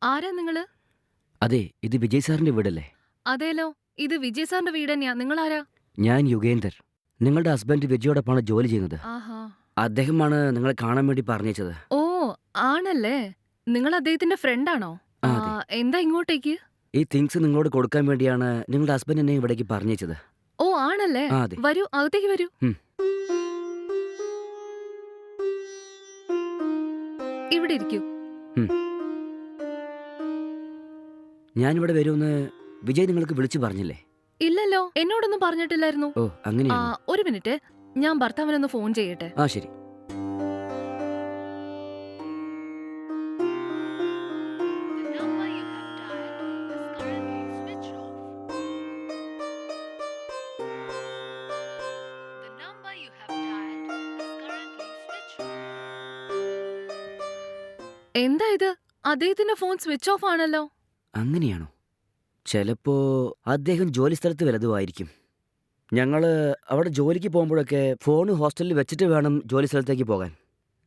ആരാ നിങ്ങള്? അതെ, ഇത് വിജയ് സാറിന്റെ വീടല്ലേ? അതേലോ, ഇത് വിജയ് സാറിന്റെ വീടെന്നെയാ. നിങ്ങളാരാ? ഞാൻ യുഗേന്ദർ. നിങ്ങളുടെ ഹസ്ബൻഡ് വിജയോടൊപ്പമാണ് ജോലി ചെയ്യുന്നത്. ആഹാ. അദ്ദേഹമാണ് നിങ്ങളെ കാണാൻ വേണ്ടി പറഞ്ഞയച്ചത്. ഓ, ആണല്ലേ. നിങ്ങൾ അദ്ദേഹത്തിന്റെ ഫ്രണ്ടാണോ? ആ, ആ, അതെ. എന്താ ഇങ്ങോട്ടേക്ക്? ഈ തിങ്സ് നിങ്ങളോട് കൊടുക്കാൻ വേണ്ടിയാണ് നിങ്ങളുടെ ഹസ്ബൻഡ് എന്നെ ഇവിടേക്ക് പറഞ്ഞയച്ചത്. ഓ, ആണല്ലേ. ആ, അതെ. വരൂ, അകത്തേക്ക് വരൂ. ഉം. ഇവിടെ ഇരിക്കൂ. ഉം. ഞാനിവിടെ വരുമെന്ന് വിജയ് നിങ്ങൾക്ക് വിളിച്ചു പറഞ്ഞില്ലേ? ഇല്ലല്ലോ, എന്നോടൊന്നും പറഞ്ഞിട്ടില്ലായിരുന്നു. ഓ, ആ, അങ്ങനെയാണോ? ഒരു മിനിറ്റ്, ഞാൻ ഭർത്താവിനൊന്ന് ഫോൺ ചെയ്യട്ടെ. ആ, ശരി. എന്താ ഇത്? അദ്ദേഹത്തിന്റെ ഫോൺ സ്വിച്ച് ഓഫ് ആണല്ലോ. അങ്ങനെയാണോ? ചിലപ്പോ അദ്ദേഹം ജോലി സ്ഥലത്ത് വല്ലതുമായിരിക്കും. ഞങ്ങള് അവിടെ ജോലിക്ക് പോകുമ്പോഴൊക്കെ ഫോൺ ഹോസ്റ്റലിൽ വെച്ചിട്ട് വേണം ജോലി സ്ഥലത്തേക്ക് പോകാൻ.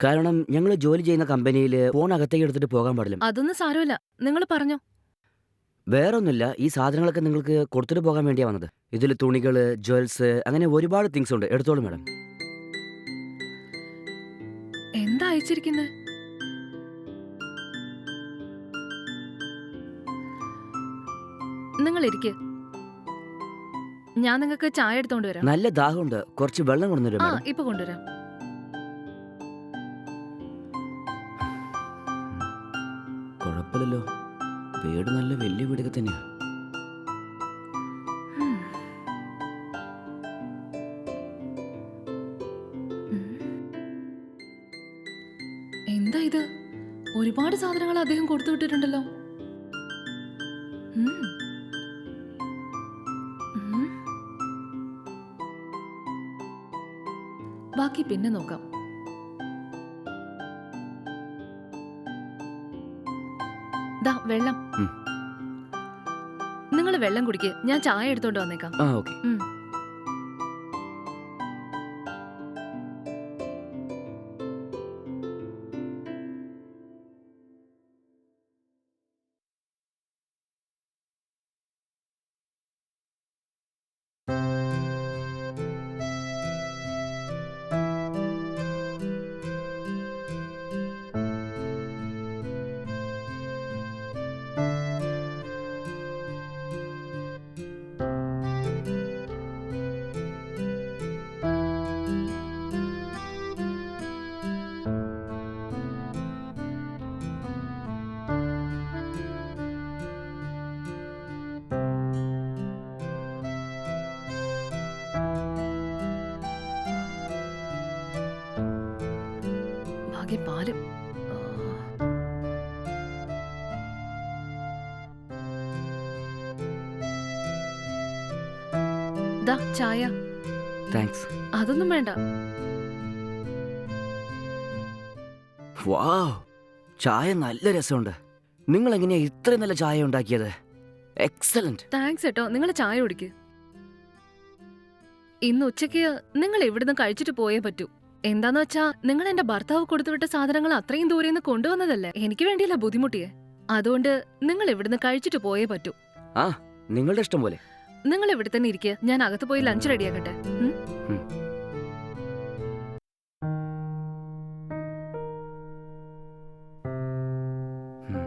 കാരണം ഞങ്ങൾ ജോലി ചെയ്യുന്ന കമ്പനിയിൽ ഫോൺ അകത്തേക്ക് എടുത്തിട്ട് പോകാൻ പാടില്ല. അതൊന്നും സാരമില്ല, നിങ്ങൾ പറഞ്ഞോ. വേറൊന്നുമില്ല, ഈ സാധനങ്ങളൊക്കെ നിങ്ങൾക്ക് കൊടുത്തിട്ട് പോകാൻ വേണ്ടിയാ വന്നത്. ഇതിൽ തുണികള്, ജ്വൽസ്, അങ്ങനെ ഒരുപാട് തിങ്സ് ഉണ്ട്. എടുത്തോളൂ മാഡം. എന്താ അയച്ചിരിക്കുന്നത്? നിങ്ങൾ ഇരിക്ക്, ഞാൻ നിങ്ങൾക്ക് ചായ എടുത്തോണ്ട് വരാം. നല്ല ദാഹമുണ്ട്, കുറച്ച് വെള്ളം കൊണ്ടുവരും ആ, മാഡം. ഇപ്പൊ കൊണ്ടുവരാം. കുഴപ്പമില്ലല്ലോ, വീട് നല്ല വലിയ വീടൊക്കെ തന്നെയാ. ഉം. ഉം. എന്താ ഇത്? ഒരുപാട് സാധനങ്ങൾ അദ്ദേഹം കൊടുത്തു വിട്ടിട്ടുണ്ടല്ലോ. ഉം. ഉം. ബാക്കി പിന്നെ നോക്കാം. ദാ വെള്ളം. ഉം. നിങ്ങൾ വെള്ളം കുടിക്ക്, ഞാൻ ചായ എടുത്തോണ്ട് വന്നേക്കാം. ആ, ഓക്കെ. ഉം. ഭാഗ്യം പാല്. ആ. ദാ ചായ. താങ്ക്സ്. അതൊന്നും വേണ്ട. വാവ്, ചായ നല്ല രസമുണ്ട്. നിങ്ങൾ എങ്ങനെയാ ഇത്രയും നല്ല ചായ ഉണ്ടാക്കിയത്? എക്സലന്റ്. താങ്ക്സ് കേട്ടോ, നിങ്ങൾ ചായ കുടിക്ക്. ഇന്ന് ഉച്ചയ്ക്ക് നിങ്ങൾ ഇവിടുന്ന് കഴിച്ചിട്ട് പോയേ പറ്റൂ. എന്താന്ന് വെച്ചാ, നിങ്ങൾ എന്റെ ഭർത്താവ് കൊടുത്തുവിട്ട സാധനങ്ങൾ അത്രയും ദൂരെ നിന്ന് കൊണ്ടുവന്നതല്ലേ. എനിക്ക് വേണ്ടിയല്ല ബുദ്ധിമുട്ടിയെ. അതുകൊണ്ട് നിങ്ങൾ ഇവിടുന്ന് കഴിച്ചിട്ട് പോയേ പറ്റൂ. ആ, നിങ്ങളുടെ ഇഷ്ടം പോലെ. നിങ്ങൾ ഇവിടെ തന്നെ ഇരിക്കുക, ഞാൻ അകത്ത് പോയി ലഞ്ച് റെഡിയാക്കട്ടെ. ഉം? ഉം. ഉം.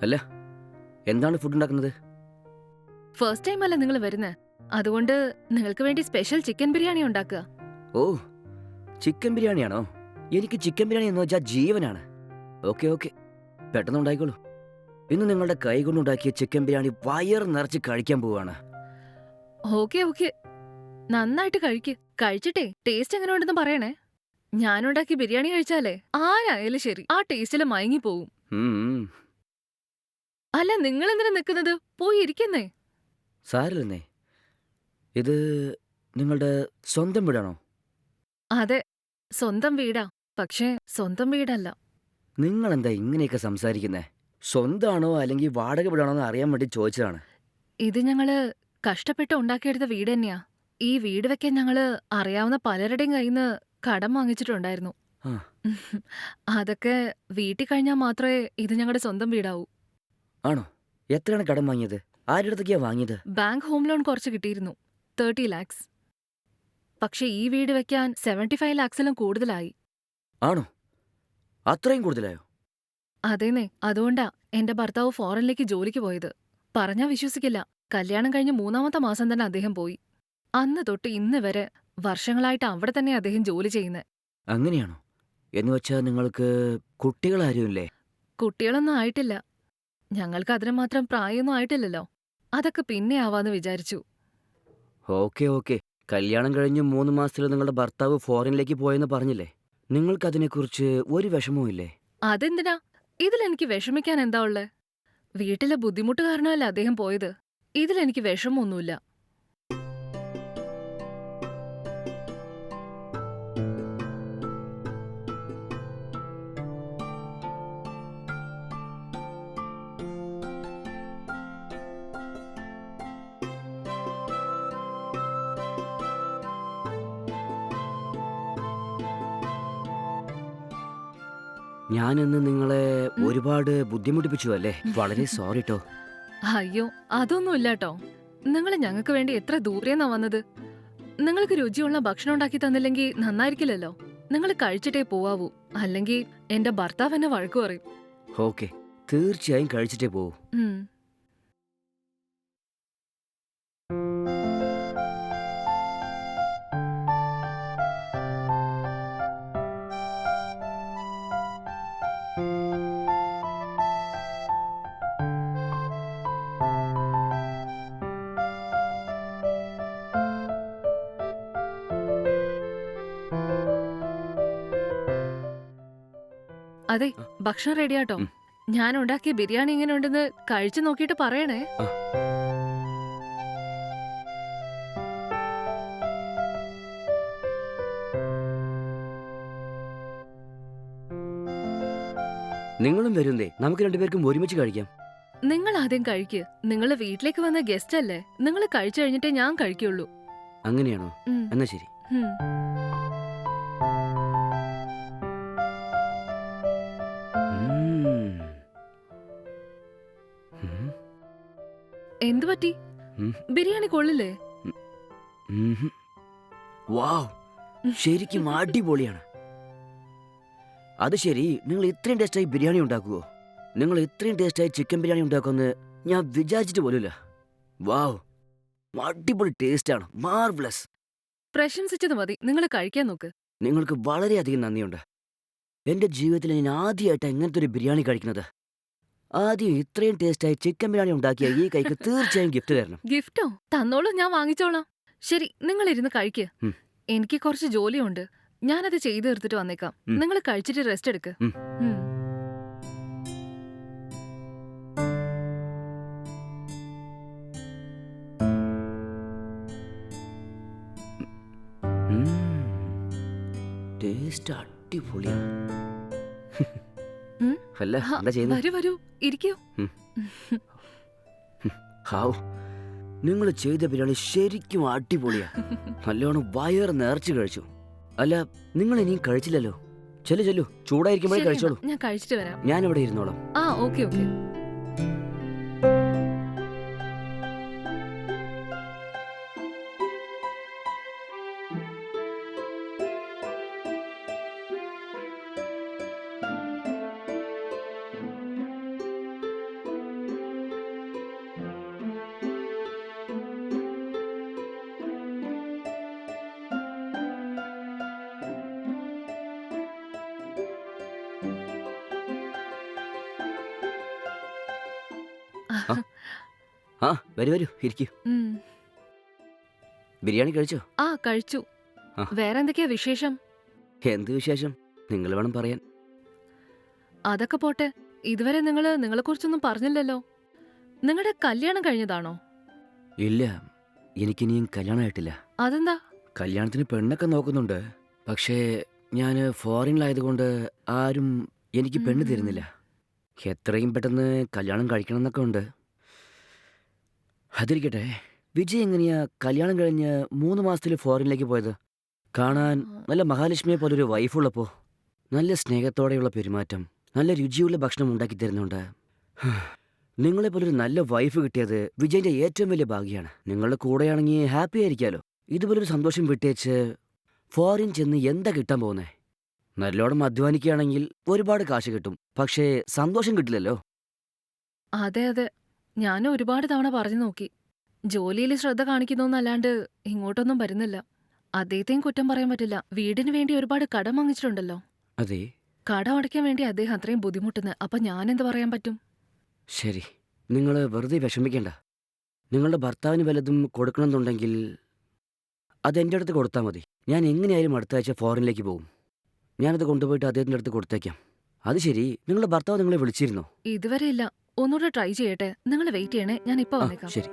അല്ല, എന്താണ് ഫുഡ് ഉണ്ടാക്കുന്നത്? ഫസ്റ്റ് ടൈം അല്ല നിങ്ങൾ വരുന്നേ, അതുകൊണ്ട് നിങ്ങൾക്ക് വേണ്ടി സ്പെഷ്യൽ ചിക്കൻ ബിരിയാണി ഉണ്ടാക്കുക. ഓ, ചിക്കൻ ബിരിയാണിയാണോ? എനിക്ക് ചിക്കൻ ബിരിയാണി എന്ന് വെച്ചാൽ ജീവനാണ്. ഓക്കെ ഓക്കെ, പെട്ടെന്ന് ഉണ്ടായിക്കോളൂ. ഇന്ന് നിങ്ങളുടെ കൈ കൊണ്ടുണ്ടാക്കിയ ചിക്കൻ ബിരിയാണി വയർ നിറച്ച് കഴിക്കാൻ പോവാണ്. ഓക്കെ ഓക്കെ, നന്നായിട്ട് കഴിക്ക്. കഴിച്ചിട്ടേ ടേസ്റ്റ് എങ്ങനെ ഉണ്ടെന്ന് പറയണേ. ഞാനുണ്ടാക്കി ബിരിയാണി കഴിച്ചാലേ ആരായാലും ശരി ആ ടേസ്റ്റില് മയങ്ങി പോവും. ഉം. അല്ല, നിങ്ങൾ എന്തിനാ നിൽക്കുന്നത്? പോയി ഇരിക്കുന്നേ. സാരില്ലെന്നേ, ഇത് നിങ്ങളുടെ സ്വന്തം വീടാണോ? അതെ, സ്വന്തം വീടാ. പക്ഷേ സ്വന്തം വീടല്ല. നിങ്ങൾ എന്താ ഇങ്ങനെയൊക്കെ സംസാരിക്കുന്നേ? സ്വന്താണോ അല്ലെങ്കിൽ വാടക വീടാണോ എന്ന് അറിയാൻ വേണ്ടി ചോദിച്ചതാണ്. ഇത് ഞങ്ങള് കഷ്ടപ്പെട്ട് ഉണ്ടാക്കിയെടുത്ത വീട് തന്നെയാ. ഈ വീട് വെക്കാൻ ഞങ്ങള് അറിയാവുന്ന പലരുടെയും കയ്യിന്ന് കടം വാങ്ങിച്ചിട്ടുണ്ടായിരുന്നു. ആ. അതൊക്കെ വീട്ടിൽ കഴിഞ്ഞാൽ മാത്രമേ ഇത് ഞങ്ങളുടെ സ്വന്തം വീടാവൂ. ആണോ? എത്രയാണ് കടം വാങ്ങിയത്? ആരുടെ അടുത്തേക്കാ വാങ്ങിയത്? ബാങ്ക് ഹോം ലോൺ കുറച്ച് കിട്ടിയിരുന്നു, 30 lakhs. പക്ഷെ ഈ വീട് വെക്കാൻ 75 lakhsലും കൂടുതലായി. ആണോ? അത്രയും കൂടുതലായോ? അതേന്നെ, അതുകൊണ്ടാ എന്റെ ഭർത്താവ് ഫോറിനിലേക്ക് ജോലിക്ക് പോയത്. പറഞ്ഞാ വിശ്വസിക്കില്ല, കല്യാണം കഴിഞ്ഞ് 3-ാമത്തെ മാസം തന്നെ അദ്ദേഹം പോയി. അന്ന് തൊട്ട് ഇന്ന് വരെ വർഷങ്ങളായിട്ട് അവിടെ തന്നെ അദ്ദേഹം ജോലി ചെയ്യുന്നത്. അങ്ങനെയാണോ? എന്നുവെച്ചാൽ നിങ്ങൾക്ക് കുട്ടികളാരുമില്ലേ? കുട്ടികളൊന്നും ആയിട്ടില്ല. ഞങ്ങൾക്ക് അതിന് മാത്രം പ്രായമൊന്നും ആയിട്ടില്ലല്ലോ. അതൊക്കെ പിന്നെ ആവാന്ന് വിചാരിച്ചു. ഓക്കെ. കല്യാണം കഴിഞ്ഞ് 3 മാസത്തിൽ നിങ്ങളുടെ ഭർത്താവ് ഫോറിനിലേക്ക് പോയെന്ന് പറഞ്ഞില്ലേ? നിങ്ങൾക്കതിനെക്കുറിച്ച് ഒരു വിഷമവും ഇല്ലേ? അതെന്തിനാ? ഇതിലെനിക്ക് വിഷമിക്കാൻ എന്താ ഉള്ളേ? വീട്ടിലെ ബുദ്ധിമുട്ട് കാരണമല്ലേ അദ്ദേഹം പോയത്. ഇതിലെനിക്ക് വിഷമമൊന്നുമില്ല. ഞാനിന്ന് നിങ്ങളെ ഉം. ഒരുപാട് ബുദ്ധിമുട്ടിപ്പിച്ചു അല്ലേ? വളരെ സോറി ട്ടോ. അയ്യോ, അതൊന്നുമില്ലാട്ടോ. നിങ്ങൾ ഞങ്ങൾക്ക് വേണ്ടി എത്ര ദൂരേന്നാ വന്നത്. നിങ്ങൾക്ക് രുചിയുള്ള ഭക്ഷണം ഉണ്ടാക്കി തന്നില്ലെങ്കിൽ നന്നായിരിക്കില്ലല്ലോ. നിങ്ങൾ കഴിച്ചിട്ടേ പോവാവൂ, അല്ലെങ്കിൽ എന്റെ ഭർത്താവ് എന്നെ വഴക്കു പറയും. ഓക്കെ, തീർച്ചയായും കഴിച്ചിട്ടേ പോവൂ. ഉം. അതെ, ആ. ഭക്ഷണം റെഡിയാട്ടോ. ഉം. ഞാൻ ഉണ്ടാക്കിയ ബിരിയാണി എങ്ങനെ ഉണ്ടെന്ന് കഴിച്ചു നോക്കിയിട്ട് പറയണേ. ആ. നിങ്ങളും വരുന്നേ, നമുക്ക് രണ്ടുപേർക്കും ഒരുമിച്ച് കഴിക്കാം. നിങ്ങൾ ആദ്യം കഴിക്ക്. നിങ്ങൾ വീട്ടിലേക്ക് വന്ന ഗസ്റ്റ് അല്ലേ. നിങ്ങൾ കഴിച്ചു കഴിഞ്ഞിട്ടേ ഞാൻ കഴിക്കുള്ളൂ. അങ്ങനെയാണോ? ഉം. എന്നാ ശരി. ഉം. ഉം. ഉം. എന്തു പറ്റി? ഉം. ബിരിയാണി കൊള്ളില്ലേ? ഉം. വാവ്, ശരിക്കും അടിപൊളിയാണ്. അത് ശരി, നിങ്ങൾ ഇത്രയും ടേസ്റ്റായി ബിരിയാണി ഉണ്ടാക്കുവോ? നിങ്ങൾ ഇത്രയും ടേസ്റ്റായി ചിക്കൻ ബിരിയാണി ഉണ്ടാക്കുമെന്ന് ഞാൻ വിചാരിച്ചിട്ട് പോലുമില്ല. വാവ്, അടിപൊളി ടേസ്റ്റാണ്. മാർവലസ്. പ്രശംസിച്ചത് മതി, നിങ്ങൾ കഴിക്കാൻ നോക്ക്. നിങ്ങൾക്ക് വളരെയധികം നന്ദിയുണ്ട്. എൻ്റെ ജീവിതത്തിൽ ഞാൻ ആദ്യമായിട്ടാണ് ഇങ്ങനത്തെ ഒരു ബിരിയാണി കഴിക്കുന്നത്. ആദ്യം ഇത്രയും ടേസ്റ്റായി ചിക്കൻ ബിരിയാണി ഉണ്ടാക്കിയ ഈ കൈക്ക് തീർച്ചയായും ഗിഫ്റ്റ് തരണം. ഗിഫ്റ്റോ? തന്നോളൂ, ഞാൻ വാങ്ങിച്ചോളാം. ശരി, നിങ്ങൾ ഇരുന്ന് കഴിക്ക്. ഉം. എനിക്ക് കുറച്ച് ജോലിയുണ്ട്, ഞാനത് ചെയ്തു തീർത്തിട്ട് വന്നേക്കാം. ഉം. നിങ്ങൾ കഴിച്ചിട്ട് റെസ്റ്റ് എടുക്ക്. ഉം. ഉം. ടേസ്റ്റ് അടിപൊളിയാണ്. ഉം. അല്ല, ഹാ, എന്താ ചെയ്യുന്നത്? വരൂ, ഇരിക്കൂ. ഹാവ്, നിങ്ങൾ ചെയ്ത ബിരിയാണി ശരിക്കും അടിപൊളിയാ. നല്ലോണം വയറ് നിറച്ച് കഴിച്ചു. അല്ല, നിങ്ങൾ ഇനിയും കഴിച്ചില്ലല്ലോ. ചെല്ലു, ചൂടായിരിക്കുമ്പോഴേ ശരി, കഴിച്ചോളൂ. ഞാൻ കഴിച്ചിട്ട് വരാം. ഞാൻ ഇവിടെ ഇരുന്നോളാം. ആ, ഓക്കെ. ആ, വരൂ, ഇരിക്കൂ. ഉം. ബിരിയാണി കഴിച്ചോ? ആ, കഴിച്ചു. ആ. വേറെ എന്തൊക്കെയാ വിശേഷം? എന്ത് വിശേഷം? നിങ്ങൾ വേണം പറയാൻ. അതൊക്കെ പോട്ടെ, ഇതുവരെ നിങ്ങളെക്കുറിച്ചൊന്നും പറഞ്ഞില്ലല്ലോ. നിങ്ങളുടെ കല്യാണം കഴിഞ്ഞതാണോ? ഇല്ല, എനിക്കിനിയും കല്യാണമായിട്ടില്ല. അതെന്താ? കല്യാണത്തിന് പെണ്ണൊക്കെ നോക്കുന്നുണ്ട്. പക്ഷേ ഞാൻ ഫോറിനിലായതുകൊണ്ട് ആരും എനിക്ക് പെണ്ണ് തരുന്നില്ല. എത്രയും പെട്ടെന്ന് കല്യാണം കഴിക്കണം എന്നൊക്കെ ഉണ്ട്. അതിരിക്കട്ടെ, വിജയ് എങ്ങനെയാ കല്യാണം കഴിഞ്ഞ് 3 മാസത്തിൽ ഫോറിനിലേക്ക് പോയത്? കാണാൻ നല്ല മഹാലക്ഷ്മിയെ പോലൊരു വൈഫുള്ളപ്പോ, നല്ല സ്നേഹത്തോടെയുള്ള പെരുമാറ്റം, നല്ല രുചിയുള്ള ഭക്ഷണം ഉണ്ടാക്കി തരുന്നുണ്ട്. നിങ്ങളെപ്പോലൊരു നല്ല വൈഫ് കിട്ടിയത് വിജയിന്റെ ഏറ്റവും വലിയ ഭാഗ്യമാണ്. നിങ്ങളുടെ കൂടെയാണെങ്കിൽ ഹാപ്പി ആയിരിക്കാലോ. ഇതുപോലൊരു സന്തോഷം വിട്ടേച്ച് ഫോറിൻ ചെന്ന് എന്താ കിട്ടാൻ പോകുന്നേ? നല്ലോണം അധ്വാനിക്കുകയാണെങ്കിൽ ഒരുപാട് കാശ് കിട്ടും, പക്ഷേ സന്തോഷം കിട്ടില്ലല്ലോ. അതെ അതെ, ഞാനും ഒരുപാട് തവണ പറഞ്ഞു നോക്കി. ജോലിയിൽ ശ്രദ്ധ കാണിക്കുന്നോന്നല്ലാണ്ട് ഇങ്ങോട്ടൊന്നും വരുന്നില്ല. അദ്ദേഹത്തെയും കുറ്റം പറയാൻ പറ്റില്ല. വീടിന് വേണ്ടി ഒരുപാട് കടം വാങ്ങിച്ചിട്ടുണ്ടല്ലോ. അതെ, കടം അടയ്ക്കാൻ വേണ്ടി അദ്ദേഹം അത്രയും ബുദ്ധിമുട്ടുന്നത്. അപ്പൊ ഞാൻ എന്ത് പറയാൻ പറ്റും? ശരി. നിങ്ങൾ വെറുതെ വിഷമിക്കേണ്ട. നിങ്ങളുടെ ഭർത്താവിന് വല്ലതും കൊടുക്കണമെന്നുണ്ടെങ്കിൽ അതെൻ്റെ അടുത്ത് കൊടുത്താൽ മതി. ഞാൻ എങ്ങനെയായാലും അടുത്ത ആഴ്ച ഫോറിനിലേക്ക് പോകും. ഞാനത് കൊണ്ടുപോയിട്ട് അദ്ദേഹത്തിൻ്റെ അടുത്ത് കൊടുത്തേക്കാം. അത് ശരി, നിങ്ങളുടെ ഭർത്താവ് നിങ്ങളെ വിളിച്ചിരുന്നോ? ഇതുവരെ ഇല്ല. ഒന്നുകൂടെ ട്രൈ ചെയ്യട്ടെ. നിങ്ങൾ വെയിറ്റ് ചെയ്യണേ, ഞാൻ ഇപ്പൊ ആ, വന്നേക്കാം. ശരി.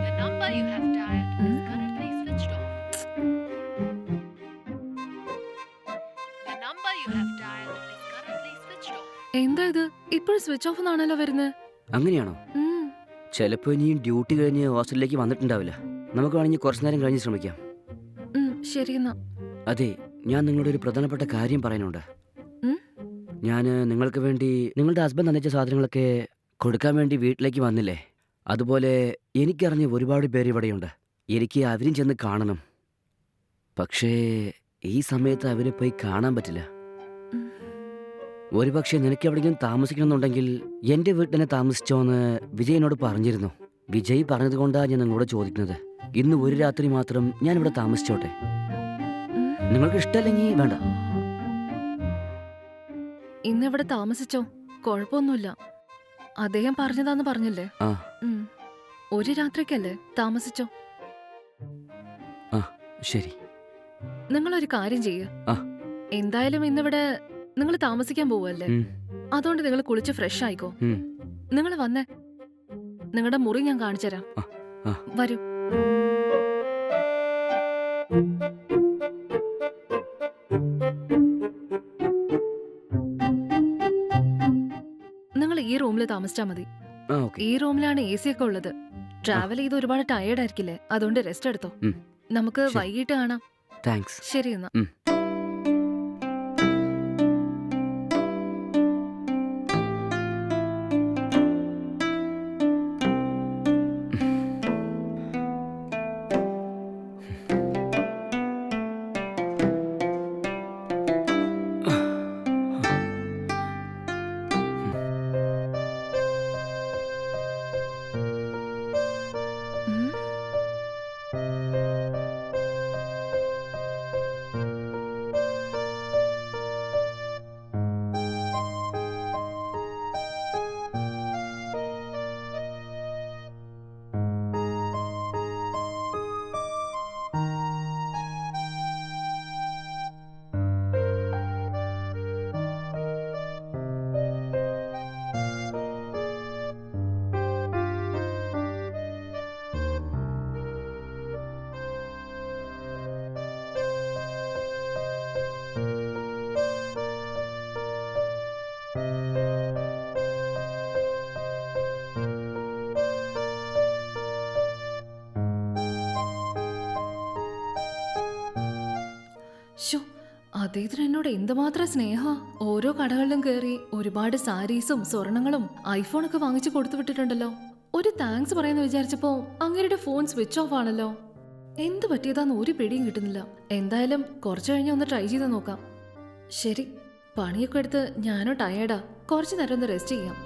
The number you have dialed ഉം? is currently switched off. The number you have dialed is currently switched off. എന്താ ഇത്? ഇപ്പോഴും സ്വിച്ച് ഓഫ് എന്നാണല്ലോ വരുന്നത്. അങ്ങനെയാണോ? ചിലപ്പോൾ ഇനിയും ഡ്യൂട്ടി കഴിഞ്ഞ് ഹോസ്റ്റലിലേക്ക് വന്നിട്ടുണ്ടാവില്ല. നമുക്ക് വേണമെങ്കിൽ കുറച്ചു നേരം കഴിഞ്ഞ് ശ്രമിക്കാം. ശരി എന്നാ. അതെ, ഞാൻ നിങ്ങളോട് ഒരു പ്രധാനപ്പെട്ട കാര്യം പറയാനുണ്ട്. ഉം? ഞാൻ നിങ്ങൾക്ക് വേണ്ടി നിങ്ങളുടെ ഹസ്ബൻഡ് തന്നിച്ച സാധനങ്ങളൊക്കെ കൊടുക്കാൻ വേണ്ടി വീട്ടിലേക്ക് വന്നില്ലേ? അതുപോലെ എനിക്കറിഞ്ഞ ഒരുപാട് പേര് ഇവിടെയുണ്ട്. എനിക്ക് അവരും ചെന്ന് കാണണം. പക്ഷേ ഈ സമയത്ത് അവരെ പോയി കാണാൻ പറ്റില്ല. ഉം. ഒരുപക്ഷെ നിനക്ക് എവിടെയെങ്കിലും താമസിക്കണമെന്നുണ്ടെങ്കിൽ എൻ്റെ വീട്ടിൽ തന്നെ താമസിച്ചോന്ന് വിജയ് എന്നോട് പറഞ്ഞിരുന്നു. വിജയ് പറഞ്ഞതുകൊണ്ടാണ് ഞാൻ നിങ്ങളോട് ചോദിക്കുന്നത്. ഇന്ന് ഒരു രാത്രി മാത്രം ഞാൻ ഇവിടെ താമസിച്ചോട്ടെ. ഉം. നിങ്ങൾക്ക് ഇഷ്ടമല്ലെങ്കിൽ വേണ്ട. ഇന്നിവിടെ താമസിച്ചോ, കുഴപ്പമൊന്നുമില്ല. അദ്ദേഹം പറഞ്ഞതാന്ന് പറഞ്ഞില്ലേ? ആ. ഉം. ഒരു രാത്രിക്കല്ലേ, താമസിച്ചോ. ആ, ശരി. നിങ്ങളൊരു കാര്യം ചെയ്യ്. ആ. എന്തായാലും ഇന്നിവിടെ നിങ്ങൾ താമസിക്കാൻ പോവല്ലേ, ഉം, അതുകൊണ്ട് നിങ്ങൾ കുളിച്ച് ഫ്രഷ് ആയിക്കോ. ഉം. നിങ്ങൾ വന്നേ, നിങ്ങളുടെ മുറി ഞാൻ കാണിച്ചുതരാം. ആ, ആ. വരൂ. നിങ്ങൾ ഈ റൂമിൽ താമസിച്ചാ മതി. ആ, ഓക്കെ. ഈ റൂമിലാണ് AC ഒക്കെ ഉള്ളത്. ട്രാവൽ ചെയ്ത് ഒരുപാട് ടയേർഡ് ആയിരിക്കില്ലേ, അതുകൊണ്ട് റെസ്റ്റ് എടുത്തോ. ഉം. നമുക്ക് ശരി. വൈകിട്ട് കാണാം. താങ്ക്സ്. ശരി എന്നാ. ഉം. ഉം. ശോ, അദ്ദേഹത്തിന് എന്നോട് എന്തുമാത്രം സ്നേഹ. ഓരോ കടകളിലും കയറി ഒരുപാട് സാരീസും സ്വർണങ്ങളും ഐഫോണൊക്കെ വാങ്ങിച്ചു കൊടുത്തു വിട്ടിട്ടുണ്ടല്ലോ. ഒരു താങ്ക്സ് പറയാന്ന് വിചാരിച്ചപ്പോ അങ്ങേരുടെ ഫോൺ സ്വിച്ച് ഓഫ് ആണല്ലോ. എന്ത് പറ്റിയതാന്ന് ഒരു പിടിയും കിട്ടുന്നില്ല. എന്തായാലും കുറച്ചു കഴിഞ്ഞ് ഒന്ന് ട്രൈ ചെയ്ത് നോക്കാം. ശരി, പണിയൊക്കെ എടുത്ത് ഞാനോ ടയേർഡാ. കുറച്ചു നേരം ഒന്ന് റെസ്റ്റ് ചെയ്യാം.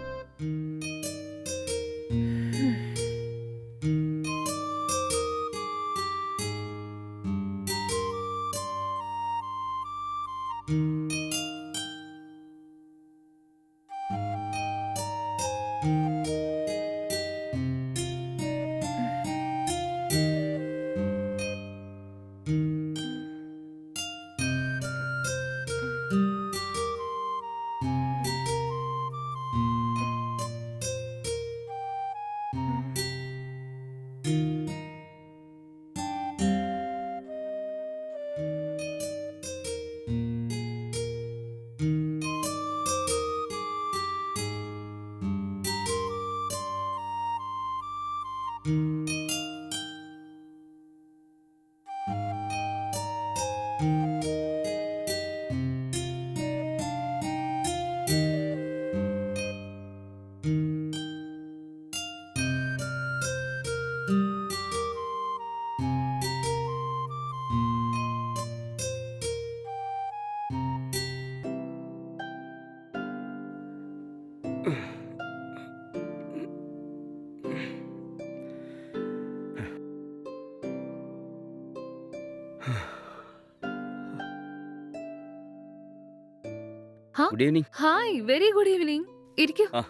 Good evening. Hi, very good evening. ഇരിക്കൂ. ആ.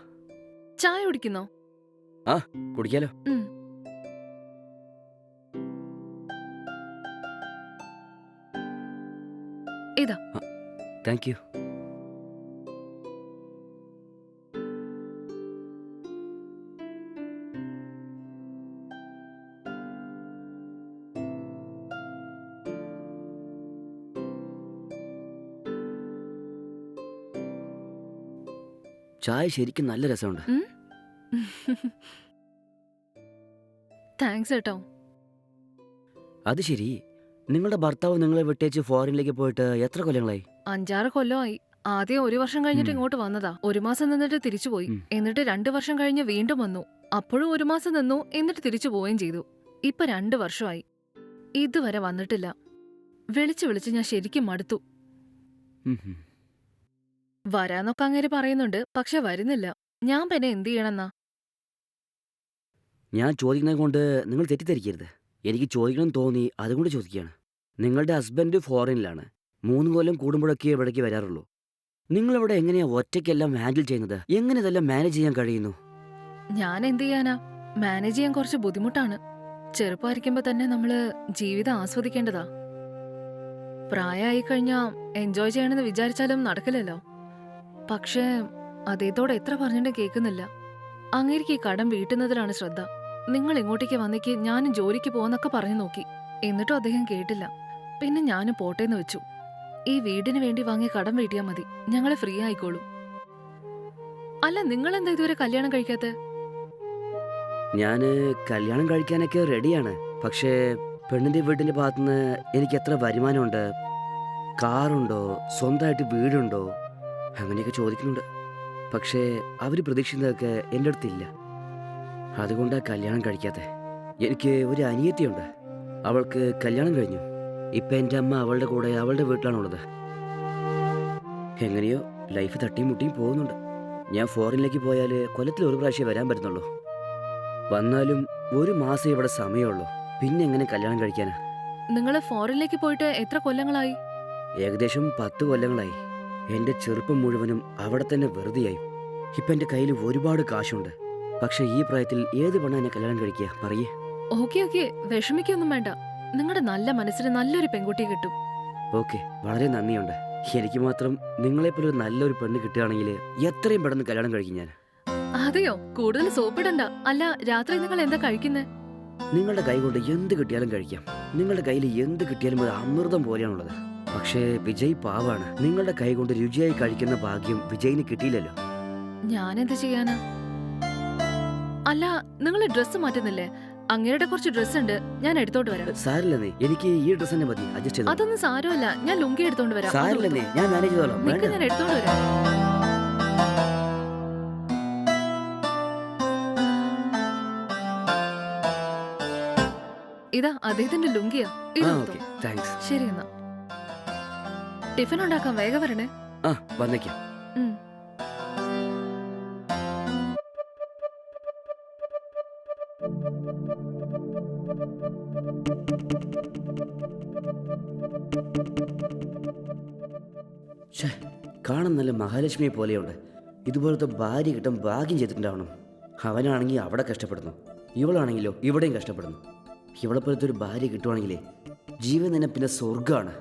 ചായ കുടിക്കുന്നോ? കുടിക്കാലോ. ഉം. ഇതാ. Thank you. ചായ ശരിക്കും നല്ല രസമുണ്ട്. താങ്ക്സ് കേട്ടോ. അത് ശരി, നിങ്ങളുടെ ഭർത്താവ് നിങ്ങളെ വിട്ടേച്ച് ഫോറിനിലേക്ക് പോയിട്ട് എത്ര കൊല്ലങ്ങളായി? 5-6 കൊല്ലമായി. ആദ്യം 1 വർഷം കഴിഞ്ഞിട്ട് ഇങ്ങോട്ട് വന്നതാ. 1 മാസം നിന്നിട്ട് തിരിച്ചുപോയി. എന്നിട്ട് 2 വർഷം കഴിഞ്ഞ് വീണ്ടും വന്നു. അപ്പോഴും 1 മാസം നിന്നു, എന്നിട്ട് തിരിച്ചു പോവുകയും ചെയ്തു. ഇപ്പൊ 2 വർഷമായി. ഇതുവരെ വന്നിട്ടില്ല. വിളിച്ച് ഞാൻ ശരിക്കും മടുത്തു. വരാന്നൊക്കെ അങ്ങേര് പറയുന്നുണ്ട്, പക്ഷെ വരുന്നില്ല. ഞാൻ പിന്നെ എന്ത് ചെയ്യണമെന്നാ? ഞാൻ ചോദിക്കുന്നത് കൊണ്ട് നിങ്ങൾ തെറ്റിദ്ധരിക്കരുത്. എനിക്ക് ചോദിക്കണം തോന്നി, അതുകൊണ്ട് ചോദിക്കുകയാണ്. നിങ്ങളുടെ ഹസ്ബൻഡ് ഫോറിനിലാണ്. 3 കൊല്ലം കൂടുമ്പോഴൊക്കെ ഇവിടേക്ക് വരാറുള്ളൂ. നിങ്ങളിവിടെ എങ്ങനെയാ ഒറ്റയ്ക്കെല്ലാം ഹാൻഡിൽ ചെയ്യുന്നത്? എങ്ങനെ ഇതെല്ലാം മാനേജ് ചെയ്യാൻ കഴിയുന്നു? ഞാൻ എന്ത് ചെയ്യാനാ? മാനേജ് ചെയ്യാൻ കുറച്ച് ബുദ്ധിമുട്ടാണ്. ചെറുപ്പമായിരിക്കുമ്പോ തന്നെ നമ്മള് ജീവിതം ആസ്വദിക്കേണ്ടതാ. പ്രായമായി കഴിഞ്ഞാ എൻജോയ് ചെയ്യണമെന്ന് വിചാരിച്ചാലും നടക്കില്ലല്ലോ. പക്ഷേ അതേത്തോടെ എത്ര പറഞ്ഞിട്ടും കേൾക്കുന്നില്ല. അങ്ങേർക്ക് ഈ കടം വീട്ടുന്നതിലാണ് ശ്രദ്ധ. നിങ്ങൾ ഇങ്ങോട്ടേക്ക് വന്നേക്ക്, ഞാനും ജോലിക്ക് പോന്നൊക്കെ പറഞ്ഞു നോക്കി. എന്നിട്ടും അദ്ദേഹം കേട്ടില്ല. പിന്നെ ഞാനും പോട്ടേന്ന് വെച്ചു. ഈ വീടിന് വേണ്ടി വാങ്ങിയ കടം വീട്ടിയാ മതി, ഞങ്ങള് ഫ്രീ ആയിക്കോളും. അല്ല, നിങ്ങളെന്താ ഇതുവരെ കല്യാണം കഴിക്കാത്തെ? ഞാൻ കല്യാണം കഴിക്കാനൊക്കെ റെഡിയാണ്. പക്ഷേ പെണ്ണിന്റെ വീടിന്റെ ഭാഗത്തുനിന്ന് എനിക്ക് എത്ര വരുമാനമുണ്ട്, കാറുണ്ടോ, സ്വന്തമായിട്ട് വീടുണ്ടോ, അങ്ങനെയൊക്കെ ചോദിക്കുന്നുണ്ട്. പക്ഷേ അവർ പ്രതീക്ഷിക്കുന്നതൊക്കെ എൻ്റെ അടുത്തില്ല. അതുകൊണ്ടാണ് കല്യാണം കഴിക്കാതെ. എനിക്ക് ഒരു അനിയത്തിയുണ്ട്. അവൾക്ക് കല്യാണം കഴിഞ്ഞു. ഇപ്പം എൻ്റെ അമ്മ അവളുടെ കൂടെ അവളുടെ വീട്ടിലാണുള്ളത്. എങ്ങനെയോ ലൈഫ് തട്ടിയും മുട്ടിയും പോകുന്നുണ്ട്. ഞാൻ ഫോറിനിലേക്ക് പോയാൽ കൊല്ലത്തിൽ 1 പ്രാവശ്യം വരാൻ പറ്റുന്നുള്ളൂ. വന്നാലും 1 മാസം ഇവിടെ സമയമുള്ളൂ. പിന്നെ എങ്ങനെ കല്യാണം കഴിക്കാനാ? നിങ്ങള് ഫോറിനിലേക്ക് പോയിട്ട് എത്ര കൊല്ലങ്ങളായി? ഏകദേശം 10 കൊല്ലങ്ങളായി. എൻ്റെ ചെറുപ്പം മുഴുവനും അവിടെ തന്നെ വെറുതെയായി. ഇപ്പം എൻ്റെ കയ്യിൽ ഒരുപാട് കാശുണ്ട്. പക്ഷെ ഈ പ്രായത്തിൽ ഏത് പെണ്ണാ എന്നെ കല്യാണം കഴിക്കുക? പറയേ. ഓക്കെ, വിഷമിക്കൊന്നും വേണ്ട. നിങ്ങളുടെ നല്ല മനസ്സിന് നല്ലൊരു പെൺകുട്ടിയെ കിട്ടും. ഓക്കെ, വളരെ നന്ദിയുണ്ട്. എനിക്ക് മാത്രം നിങ്ങളെപ്പോലെ ഒരു നല്ലൊരു പെണ്ണ് കിട്ടുകയാണെങ്കിൽ എത്രയും പെട്ടെന്ന് കല്യാണം കഴിക്കും ഞാൻ. അതെയോ? കൂടുതൽ സോപ്പിടണ്ട. അല്ല, രാത്രി നിങ്ങൾ എന്താ കഴിക്കുന്നേ? നിങ്ങളുടെ കൈ കൊണ്ട് എന്ത് കിട്ടിയാലും കഴിക്കാം. നിങ്ങളുടെ കയ്യിൽ എന്ത് കിട്ടിയാലും അത് അമൃതം പോലെയാണുള്ളത്. പക്ഷേ വിജയ് പാവാണ്. നിങ്ങളുടെ കൈ കൊണ്ട് രുചിയായി കഴിക്കുന്ന ഭാഗ്യം വിജയിന് കിട്ടിയില്ലല്ലോ. ഞാനെന്ത് ചെയ്യാനാ? അല്ല, നിങ്ങൾ ഡ്രസ്സ് മാറ്റുന്നില്ലേ? അങ്ങേരുടെ കുറച്ച് ഡ്രസ് ഉണ്ട്, ഞാൻ എടുത്തോണ്ട് വരാം. സാരില്ലെന്നേ, എനിക്ക് ഈ ഡ്രസ് തന്നെ മതി. അഡ്ജസ്റ്റ് ചെയ്തോ. അതൊന്നും സാരമല്ല, ഞാൻ ലുങ്കി എടുത്തോണ്ട് വരാം. സാരില്ലെന്നേ, ഞാൻ മാനേജ് ചെയ്തോളാം. നിക്ക്, ഞാൻ എടുത്തോണ്ട് വരാം. ഇതാ അദ്ദേഹത്തിന്റെ ലുങ്കിയാ. Okay, thanks. ശരി എന്നാ. ടിഫിൻ ഉണ്ടാക്കാം, വേഗം വരണേ. വന്നേക്കാം. കാണാൻ നല്ല മഹാലക്ഷ്മിയെ പോലെയുണ്ട്. ഇതുപോലത്തെ ഭാര്യ കിട്ടാൻ ഭാഗ്യം ചെയ്തിട്ടുണ്ടാവണം. അവനാണെങ്കിൽ അവിടെ കഷ്ടപ്പെടുന്നു, ഇവളാണെങ്കിലോ ഇവിടെയും കഷ്ടപ്പെടുന്നു. ഇവളെപ്പോലത്തെ ഒരു ഭാര്യ കിട്ടുവാണെങ്കിലേ ജീവൻ തന്നെ പിന്നെ സ്വർഗ്ഗമാണ്.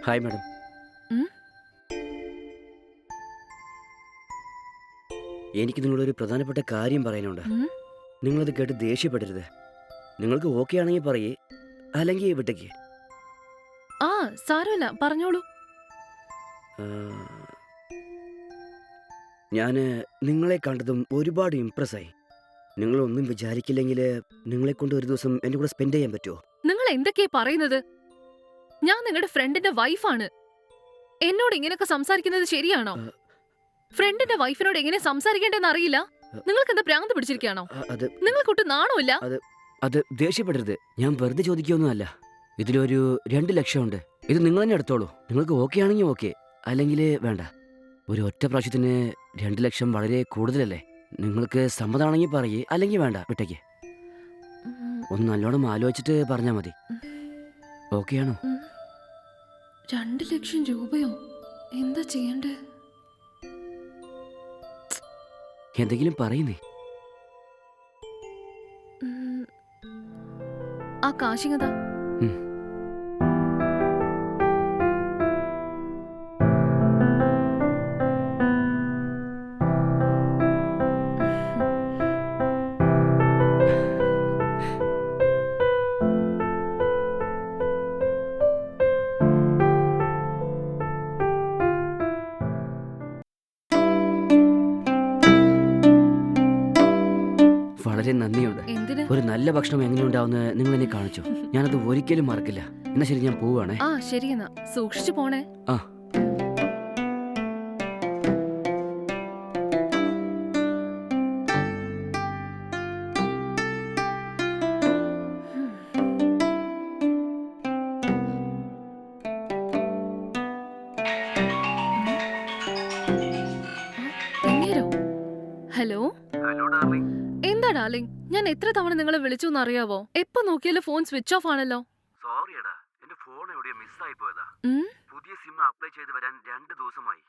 Hi madam. ഉം? എനിക്ക് നിങ്ങളൊരു പ്രധാനപ്പെട്ട കാര്യം പറയാനുണ്ട്. ഉം? നിങ്ങളത് കേട്ട് ദേഷ്യപ്പെടരുത്. നിങ്ങൾക്ക് ഓക്കെ ആണെങ്കിൽ പറയേ, അല്ലെങ്കിൽ വിട്ടേക്ക്. ആ സാരമില്ല, പറഞ്ഞോളൂ. ഞാൻ നിങ്ങളെ കണ്ടതും ഒരുപാട് ഇംപ്രസ്സായി. നിങ്ങളൊന്നും വിചാരിക്കില്ലെങ്കിൽ നിങ്ങളെ കൊണ്ട് ഒരു ദിവസം എൻ്റെ കൂടെ സ്പെൻഡ് ചെയ്യാൻ പറ്റുമോ? നിങ്ങൾ എന്തൊക്കെയാ പറയുന്നത്? ഞാൻ നിങ്ങളുടെ ഫ്രണ്ടിന്റെ വൈഫാണ്. എന്നോട് ഇങ്ങനെയൊക്കെ സംസാരിക്കുന്നത് ശരിയാണോ? ഫ്രണ്ടിന്റെ വൈഫിനോട് എങ്ങനെ സംസാരിക്കേണ്ടെന്ന് അറിയില്ല. നിങ്ങൾക്ക് എന്താ ഭ്രാന്ത് പിടിച്ചിരിക്കുകയാണോ? അത് നിങ്ങൾക്കൊട്ടും നാണമില്ല. അത് ദേഷ്യപ്പെടരുത്. ഞാൻ വെറുതെ ചോദിക്കുകയൊന്നുമല്ല. ഇതിലൊരു 2 ലക്ഷം ഉണ്ട്. ഇത് നിങ്ങൾ തന്നെ എടുത്തോളൂ. നിങ്ങൾക്ക് ഓക്കെ ആണെങ്കിൽ ഓക്കെ, അല്ലെങ്കിൽ വേണ്ട. ഒരു ഒറ്റ പ്രാവശ്യത്തിന് 2 ലക്ഷം വളരെ കൂടുതലല്ലേ? നിങ്ങൾക്ക് സമ്മതമാണെങ്കിൽ പറയേ, അല്ലെങ്കിൽ വേണ്ട, വിട്ടേക്ക്. ഉം, ഒന്ന് നല്ലോണം ആലോചിച്ചിട്ട് പറഞ്ഞാൽ മതി. ഓക്കെ ആണോ? 2 ലക്ഷം രൂപയോ? എന്താ ചെയ്യണ്ടേ? എന്തെങ്കിലും പറയുന്നേ. ഉം, ആ കാശിങ്ങതാ. ഉം. വളരെ നന്ദിയുണ്ട്. എന്തിന്? ഒരു നല്ല ഭക്ഷണം എങ്ങനെയുണ്ടാവുമെന്ന് നിങ്ങൾ എന്നെ കാണിച്ചു. ഞാനത് ഒരിക്കലും മറക്കില്ല. എന്നാ ശരി, ഞാൻ പോവുകയാണേ. ആ ശരിയെന്നാ, സൂക്ഷിച്ചു പോണേ. ആ. ഹലോ, എന്താ ഡാർലിംഗ്? ഞാൻ എത്ര തവണ നിങ്ങളെ വിളിച്ചു എന്നറിയാവോ? എപ്പോ നോക്കിയാലും ഫോൺ സ്വിച്ച് ഓഫ് ആണല്ലോ. സോറിയടാ, എന്റെ ഫോൺ എവിടെയോ മിസ്സായി പോയതാ. ഉം? പുതിയ സിം അപ്ലൈ ചെയ്ത് വരാൻ 2 ദിവസമായി.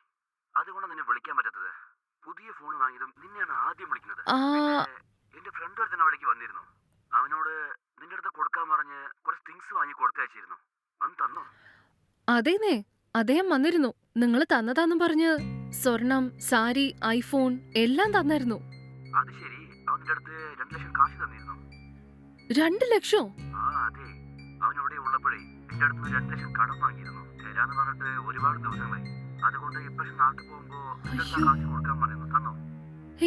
അതുകൊണ്ടാണ് നിന്നെ വിളിക്കാൻ പറ്റാത്തത്. പുതിയ ഫോൺ വാങ്ങിയതും നിന്നെയാണ് ആദ്യം വിളിക്കുന്നത്. ആ, എന്റെ ഫ്രണ്ട് ഒരുത്തൻ അവിടേക്ക് വന്നിരുന്നു. അവനോട് നിന്റെ അടുത്ത് കൊടുക്കാൻ പറഞ്ഞ് കുറച്ച് തിങ്സ് വാങ്ങി കൊടുത്തയച്ചിരുന്നു. അന്ന് തന്നോ? അതേന്നേ, അദ്ദേഹം വന്നിരുന്നു. നിങ്ങൾ തന്നതാന്നും പറഞ്ഞ് സ്വർണം, സാരി, ഐഫോൺ എല്ലാം തന്നായിരുന്നു. അത് ശരി, അവൻ നിന്റെ അടുത്ത് 2 ലക്ഷം കാശ് തന്നിരുന്നു. 2 ലക്ഷോ? ആ അതെ, അവനിവിടെ ഉള്ളപ്പോഴേ എന്റെ അടുത്ത് 2 ലക്ഷം കടം വാങ്ങിയിരുന്നു. തരാന്ന് പറഞ്ഞിട്ട് ഒരുപാട് ദിവസങ്ങളായി. അതുകൊണ്ട് ഇപ്രാവശ്യം നാട്ടിൽ പോകുമ്പോ നിന്റെ അടുത്ത് കാശ് കൊടുക്കാൻ പറയുന്നു. തന്നോ?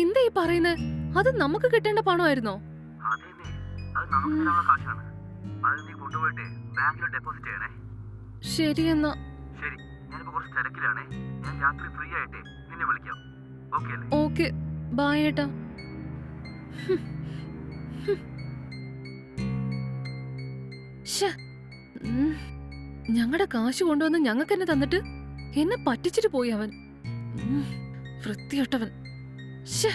എന്താ ഈ പറയുന്നേ? അത് നമുക്ക് കിട്ടേണ്ട പണമായിരുന്നോ? അതേന്നേ, അത് നമുക്ക് തരാനുള്ള കാശാണ്. അത് നീ കൊണ്ടുപോയിട്ട് ബാങ്കിൽ ഡെപ്പോസിറ്റ് ചെയ്യണേ. ശരിയെന്നാ. ശരി, ഞാനിപ്പോ കുറച്ച് തിരക്കിലാണേ. ഞാൻ രാത്രി ഫ്രീ ആയിട്ടേ നിന്നെ വിളിക്കാം. ഓക്കെ അല്ലേ? ഓക്കെ, ബൈ ഏട്ടാ. ഞങ്ങളുടെ കാശ് കൊണ്ടുവന്ന് ഞങ്ങൾക്ക് തന്നെ തന്നിട്ട് എന്നെ പറ്റിച്ചിട്ട് പോയി അവൻ. വൃത്തിയോട്ടവൻ. ശ്ശേ.